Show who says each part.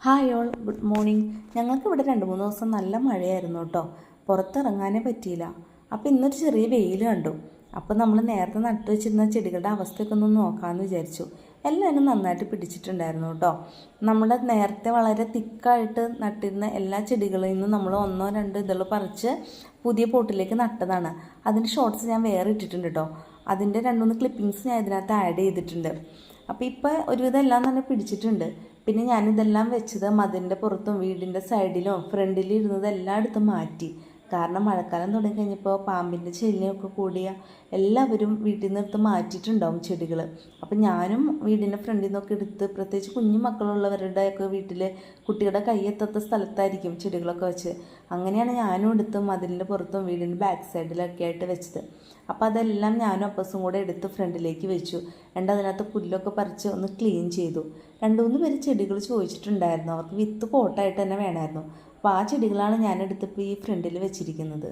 Speaker 1: Hi all, good morning. ഞങ്ങൾക്ക് ഇവിടെ 2-3 ദിവസം നല്ല മഴയായിരുന്നു കേട്ടോ. പുറത്തിറങ്ങാനേ പറ്റിയില്ല. അപ്പോൾ ഇന്നൊരു ചെറിയ വെയിൽ കണ്ടു. അപ്പോൾ നമ്മൾ നേരത്തെ നട്ടു വെച്ചിരുന്ന ചെടികളുടെ അവസ്ഥയൊക്കെ ഒന്ന് നോക്കാമെന്ന് വിചാരിച്ചു. എല്ലാവരും നന്നായിട്ട് പിടിച്ചിട്ടുണ്ടായിരുന്നു കേട്ടോ. നമ്മുടെ നേരത്തെ വളരെ തിക്കായിട്ട് നട്ടിരുന്ന എല്ലാ ചെടികളിൽ നിന്നും നമ്മൾ 1-2 ഇതൾ പറിച്ച് പുതിയ പോട്ടിലേക്ക് നട്ടതാണ്. അതിൻ്റെ ഷോർട്ട്സ് ഞാൻ വേറെ ഇട്ടിട്ടുണ്ട് കേട്ടോ. അതിൻ്റെ 2-3 ക്ലിപ്പിങ്സ് ഞാൻ ഇതിനകത്ത് ആഡ് ചെയ്തിട്ടുണ്ട്. അപ്പോൾ ഇപ്പോൾ ഒരുവിധം എല്ലാം തന്നെ പിടിച്ചിട്ടുണ്ട്. പിന്നെ ഞാനിതെല്ലാം വെച്ചത് മതിലിൻ്റെ പുറത്തും വീടിൻ്റെ സൈഡിലും ഫ്രണ്ടിലും ഇരുന്നത് എല്ലായിടത്തും മാറ്റി. കാരണം മഴക്കാലം തുടങ്ങിക്കഴിഞ്ഞപ്പോൾ പാമ്പിൻ്റെ ശല്യമൊക്കെ കൂടിയ എല്ലാവരും വീട്ടിൽ നിന്ന് എടുത്ത് മാറ്റിയിട്ടുണ്ടാവും ചെടികൾ. അപ്പം ഞാനും വീടിൻ്റെ ഫ്രണ്ടിൽ നിന്നൊക്കെ എടുത്ത്, പ്രത്യേകിച്ച് കുഞ്ഞു മക്കളുള്ളവരുടെയൊക്കെ വീട്ടിൽ കുട്ടികളുടെ കൈയെത്താത്ത സ്ഥലത്തായിരിക്കും ചെടികളൊക്കെ വെച്ച്. അങ്ങനെയാണ് ഞാനും എടുത്ത് മതിലിൻ്റെ പുറത്തും വീടിൻ്റെ ബാക്ക് സൈഡിലൊക്കെ ആയിട്ട് വെച്ചത്. അപ്പോൾ അതെല്ലാം ഞാനും അപ്പസും കൂടെ എടുത്ത് ഫ്രണ്ടിലേക്ക് വെച്ചു. അതിനകത്ത് പുല്ലൊക്കെ പറിച്ച് ഒന്ന് ക്ലീൻ ചെയ്തു. 2-3 പേര് ചെടികൾ ചോദിച്ചിട്ടുണ്ടായിരുന്നു. അവർക്ക് വിത്ത് പോട്ടായിട്ട് തന്നെ വേണമായിരുന്നു. അപ്പോൾ ആ ചെടികളാണ് ഞാനെടുത്തിപ്പോൾ ഈ ഫ്രണ്ടിൽ വെച്ചിരിക്കുന്നത്.